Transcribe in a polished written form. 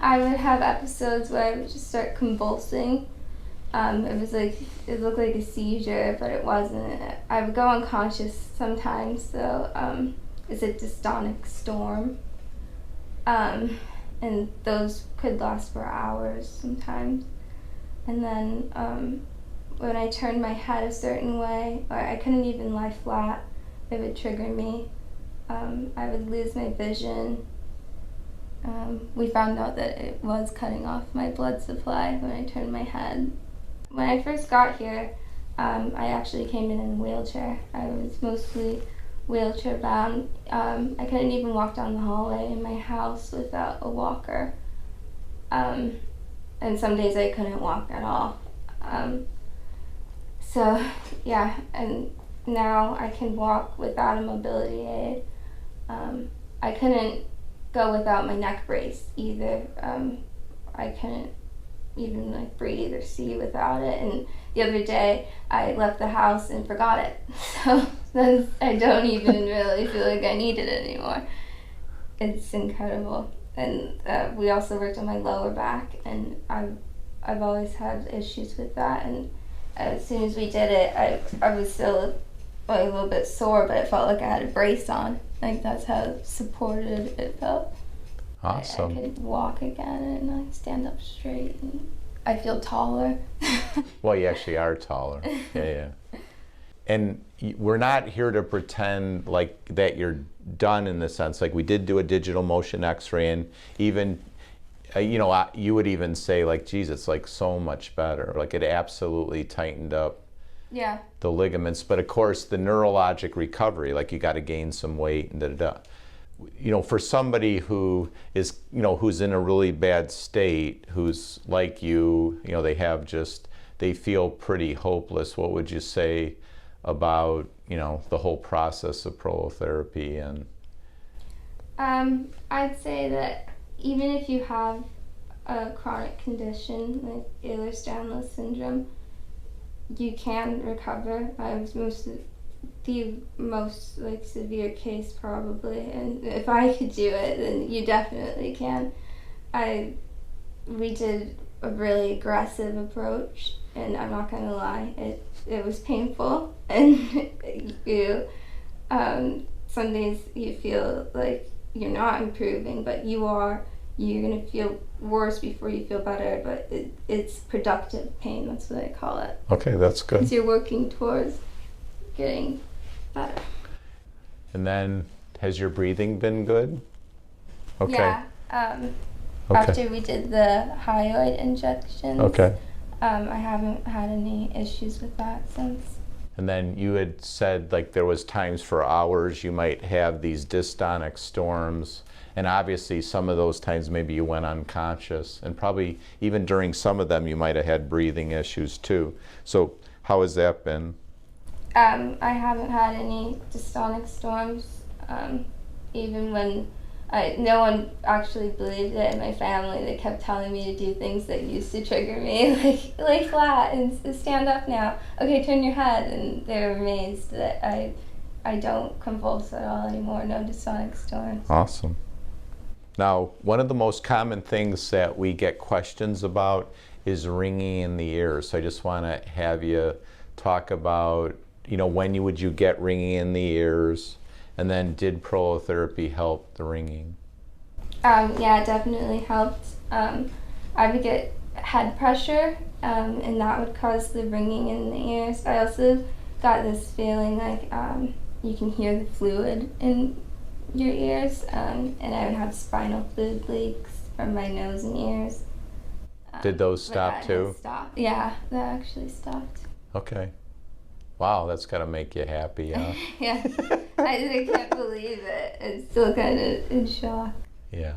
I would have episodes where I would just start convulsing. It looked like a seizure, but it wasn't. I would go unconscious sometimes, so it's a dystonic storm. And those could last for hours sometimes. And then when I turned my head a certain way, or I couldn't even lie flat, it would trigger me. I would lose my vision. We found out that it was cutting off my blood supply when I turned my head. When I first got here, I actually came in a wheelchair. I was mostly wheelchair bound. I couldn't even walk down the hallway in my house without a walker. And some days I couldn't walk at all. So yeah, and now I can walk without a mobility aid. I couldn't go without my neck brace either. I couldn't even breathe or see without it. And the other day I left the house and forgot it. So then I don't even really feel like I need it anymore. It's incredible. And we also worked on my lower back, and I've always had issues with that. And as soon as we did it, I was still a little bit sore, but it felt like I had a brace on. Like that's how supported it felt. Awesome. I could walk again and stand up straight, and I feel taller. Well, you actually are taller. Yeah. And we're not here to pretend like that you're done in the sense, like we did do a digital motion x-ray, and even, you would even say like, geez, it's like so much better. Like it absolutely tightened up the ligaments. But of course, the neurologic recovery, like you got to gain some weight and da-da-da. For somebody who is, who's in a really bad state, who's like you, they feel pretty hopeless. What would you say about, the whole process of prolotherapy? And I'd say that even if you have a chronic condition like Ehlers-Danlos syndrome, you can recover. I was the most severe case probably, and if I could do it, then you definitely can. We did a really aggressive approach, and I'm not gonna lie, it was painful, and some days you feel like you're not improving, but you're gonna feel worse before you feel better, but it's productive pain, that's what I call it. Okay, that's good. Because you're working towards getting better. And then, has your breathing been good? Okay. Yeah. After we did the hyoid injections, I haven't had any issues with that since. And then you had said like there was times for hours you might have these dystonic storms, and obviously some of those times maybe you went unconscious, and probably even during some of them you might have had breathing issues too. So how has that been? I haven't had any dystonic storms, even when no one actually believed it in my family. They kept telling me to do things that used to trigger me, like lay flat and stand up now. Okay, turn your head, and they were amazed that I don't convulse at all anymore. No dystonic storms. Awesome. Now, one of the most common things that we get questions about is ringing in the ears. So I just want to have you talk about, when would you get ringing in the ears? And then did prolotherapy help the ringing? Yeah, it definitely helped. I would get head pressure, and that would cause the ringing in the ears. I also got this feeling like you can hear the fluid in your ears, and I would have spinal fluid leaks from my nose and ears. Did those stop too? Stopped. Yeah, that actually stopped. Okay. Wow, that's got to make you happy, huh? Yeah, I can't believe it. I'm still kind of in shock. Yeah.